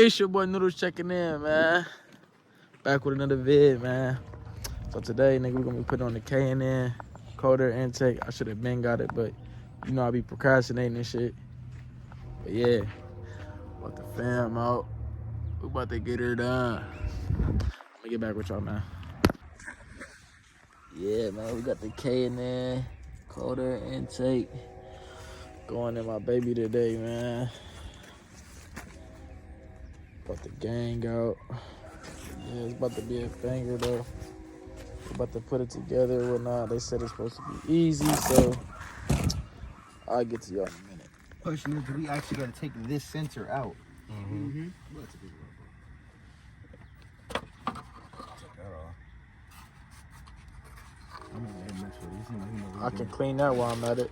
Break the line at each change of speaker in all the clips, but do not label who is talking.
It's your boy Noodles checking in, man. Back with another vid, man. So today, nigga, we're gonna be putting on the K&N coder intake. I should have been got it, but you know I be procrastinating and shit. But yeah, about the fam out. We about to get her done. Let me get back with y'all, man. Yeah, man, we got the K&N coder intake going in my baby today, man. About the gang out. Yeah, it's about to be a banger though. We're about to put it together and whatnot. They said it's supposed to be easy, so I'll get to y'all in a minute.
Question is, we actually got to take this sensor out.
Mm-hmm.
That's a big one.
Take that off.
I'm gonna let him mess with it.
I can clean that while I'm at it.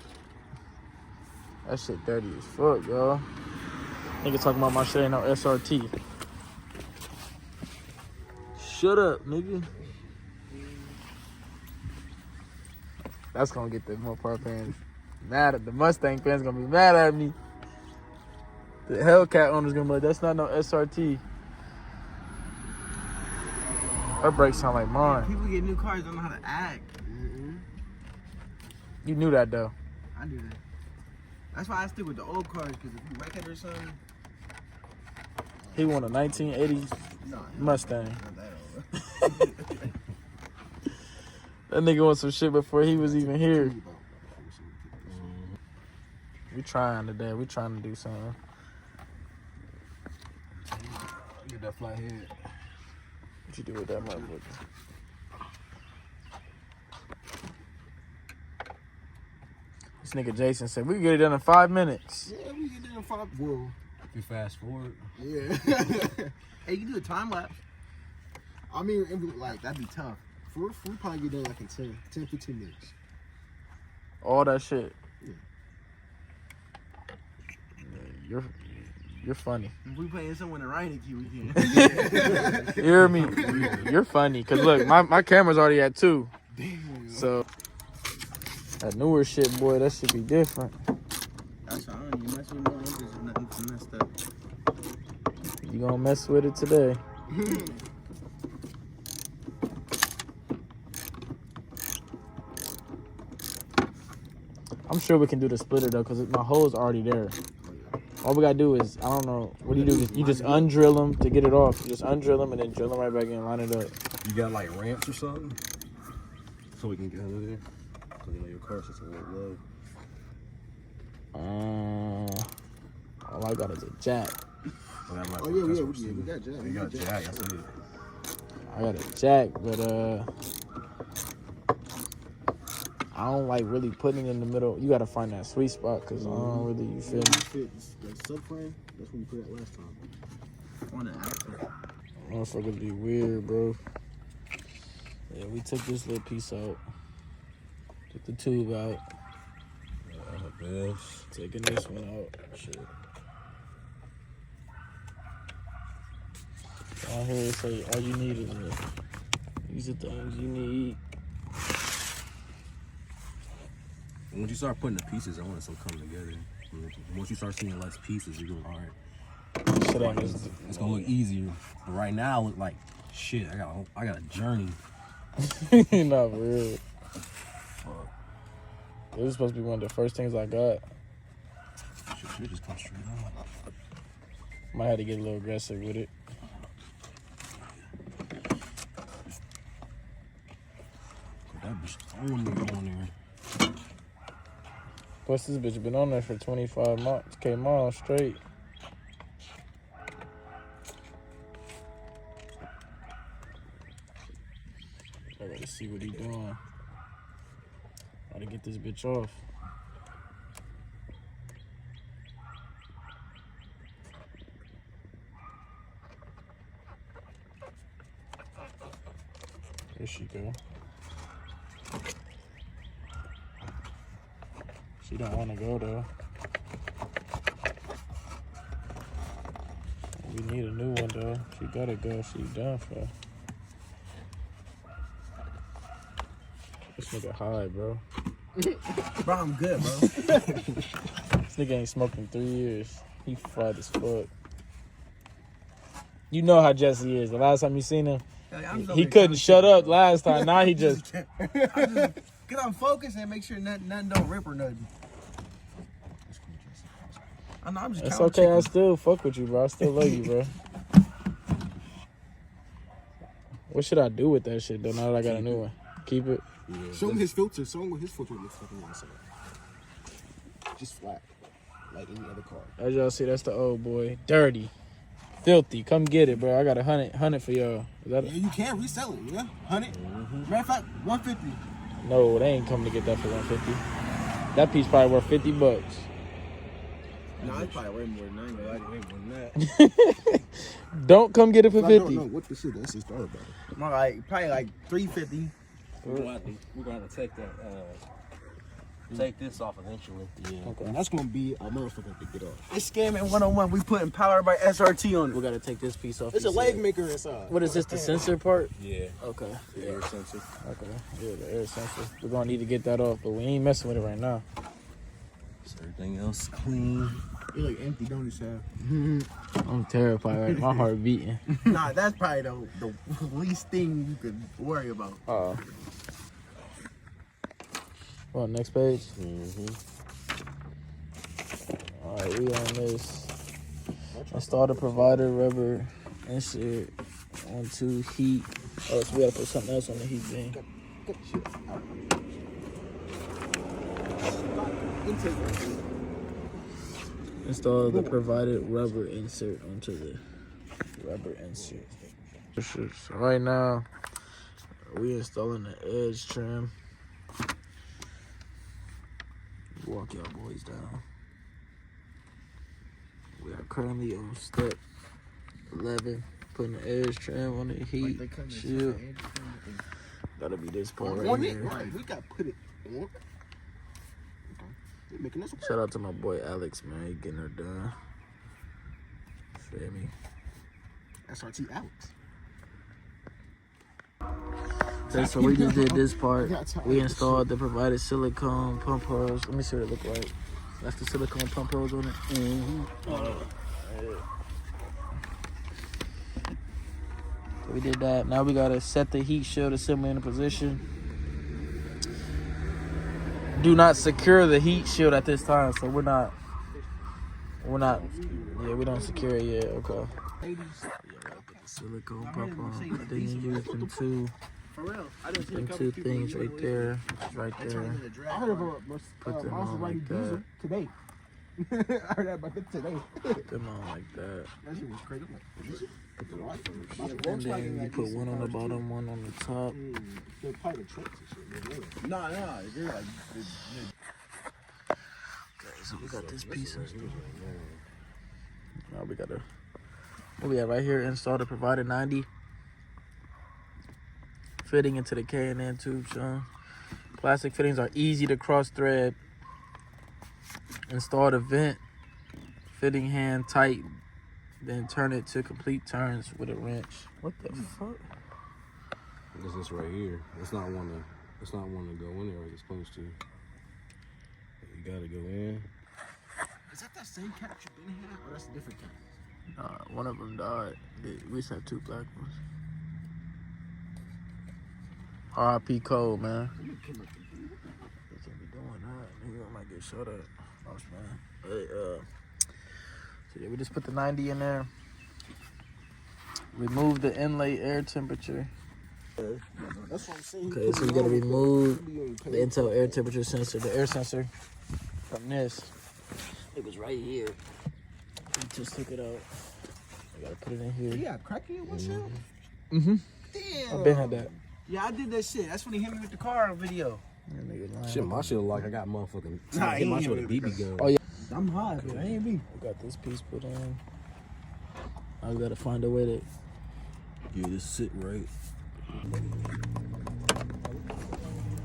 That shit dirty as fuck, y'all. Nigga talking about my shit ain't no SRT. Shut up, nigga. That's gonna get the Mopar fans mad at the Mustang fans gonna be mad at me. The Hellcat owner's gonna be like, that's not no SRT. Her brakes sound like mine.
People get new cars, don't know how to act.
You knew that though.
I do that. That's why I stick with the old cars, because if you wreck it or something.
He won a 1980s Mustang.
Not that old.
That nigga won some shit before he was even here. We trying today. We trying to do something.
Get that flat head.
What you do with that motherfucker? This nigga Jason said we can get it done in 5 minutes.
Yeah, we get there in 5. Whoa.
If you fast forward.
Yeah. Hey, you can do a time lapse. I mean, like, that'd be tough. We probably get done like in 10, 15 minutes.
All that shit.
Yeah.
Yeah, you're funny.
If we playing someone in Ryan key, we can.
You hear me? You're funny. Cause look, my camera's already at 2.
Damn.
So that newer shit, boy, that should be different.
That's fine. You mess with more inches and nothing messed up.
You gonna mess with it today? I'm sure we can do the splitter though, cause my hole's already there. All we gotta do is, I don't know, what do? You just undrill them to get it off. You just undrill them and then drill them right back in, line it up.
You got like ramps or something? So we can get under there? Cause you know your car's just a little low.
All I got is a jack.
Well,
Oh yeah, we got jack.
You got jack, that's it.
I got a jack, but I don't like really putting it in the middle. You gotta find that sweet spot, cause I don't really, you feel me?
The subframe, that's when you put it last time. On the axle.
Motherfuckers be weird, bro. Yeah, we took this little piece out. Took the tube out. Taking this one out. Shit. Down here it say all you need is these are things you need.
Once you start putting the pieces on, it's gonna come together. Once you start seeing less pieces, you're gonna, all right. It's gonna look easier. But right now, it look like shit. I got a journey.
Not for real.
Fuck.
It was supposed to be one of the first things I got.
Should just come straight on.
Might have to get a little aggressive with it.
Put that bitch throwing nigga on there.
Plus, this bitch been on there for 25K miles straight. I gotta see what he doing. Gotta get this bitch off. There she go. She don't want to go though. We need a new one though. She gotta go. She done for. This nigga high, bro.
Bro, I'm good, bro.
This nigga ain't smoked in 3 years. He fried as fuck. You know how Jesse is. The last time you seen him,
I'm
he couldn't shut up last time. Now he just.
Cause I'm focused and make sure nothing don't rip or nothing. I know, I'm just
It's
count
okay. I
chicken.
still fuck with you, bro. I still love you, bro. What should I do with that shit though? Now that I got a new one, keep it.
Yeah,
Show him his filter. Show him what his filter looks like on the inside. Just flat, like any other car.
As y'all see, that's the old boy. Dirty, filthy. Come get it, bro. I got 100 for y'all. Is that
Yeah, you can resell it. Yeah, 100. Matter of fact, 150.
No, they ain't coming to get that for 150. That piece probably worth $50.
No, it's probably way more than that. Way more than that.
Don't come get it for 50.
No, what the shit? That's his third brother. More like probably like 350.
we're gonna have to take that. Take this off eventually.
Yeah. Okay. And that's gonna be a motherfucker to get off. It's scamming 101. We putting Power by SRT on it.
We gotta take this piece off.
It's a leg maker inside.
What is this? The sensor part?
Yeah.
Okay.
The air sensor.
Okay. Yeah, the air sensor. We're gonna need to get that off, but we ain't messing with it right now.
So everything else clean.
It look empty, don't it, Sam?
I'm terrified. Right? My heart beating.
Nah, that's probably the least thing you could worry about.
Well, next page.
Mm-hmm.
All right, we on this. Install the provider rubber insert onto heat. Oh, so we gotta put something else on the heat thing.
Get the shit out.
Install the provided rubber insert onto the rubber insert. So right now, we installing the edge trim. Walk y'all boys down. We are currently on step 11, putting the edge trim on the heat shield. Gotta be this part right here.
Right, we gotta put it on. Okay. They're making this.
Shout out to my boy Alex, man. He getting her done. Feel me?
SRT Alex.
Okay, so we just did this part. We installed the provided silicone pump hose. Let me see what it look like. That's the silicone pump hose on it. So we did that. Now we gotta set the heat shield assembly into position. Do not secure the heat shield at this time. So we're not. Yeah, we don't secure it yet. Okay. Yeah, gotta put the silicone pump on. Then you use them two.
For real. I didn't see
Them two things right there, right there.
I heard of
Put them on like that.
today. I heard that about it today.
Put them on like that.
That shit was crazy. Put the light
And then you put one on the bottom, one on the top.
They're probably the trucks and shit. Nah, they're like.
Okay, so we got this piece. Now we gotta. What we have right here? Install the provided 90. Fitting into the K&N tube, Sean. Plastic fittings are easy to cross thread. Install the vent fitting hand tight, then turn it to complete turns with a wrench. What the fuck?
This is right here. It's not one to go in there as it's supposed to. You gotta go in.
Is that same cat you been here, or that's a different cat?
One of them died. We just have two black ones. R.I.P. Cole, man. They can't be doing that. Nigga might get shut up. So yeah, we just put the 90 in there. Remove the inlay air temperature.
That's what I'm saying.
Okay, so you gotta remove the Intel air temperature sensor, the air sensor from this. It was right here. We just took it out. I gotta put it in here.
Yeah, cracking it, what's up?
Mm-hmm.
Damn.
I've been had that.
Yeah, I did that shit. That's when he hit me with the car video.
Shit, my shit look like I got motherfucking.
Nah,
Hit my
he
shit with a
ain't
BB gun.
Oh yeah.
I'm high, but I ain't me.
We got this piece put in. I gotta find a way to.
Yeah, just sit right.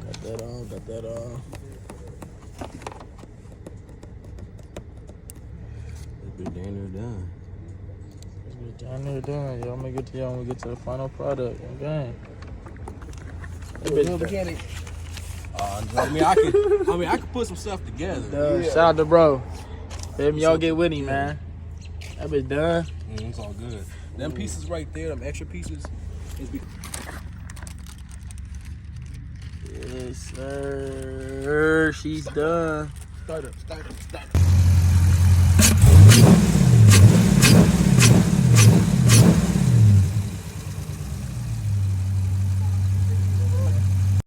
Got that on. Got that on.
It's been damn near done.
It's down there done. Y'all make it to y'all when we get to the final product. Okay.
Mechanic.
I could put some stuff together.
Shout out to bro. Y'all get with him, man. That bitch done.
It's all good. Them pieces right there, them extra pieces, is
Yes, sir. She's done.
Start up.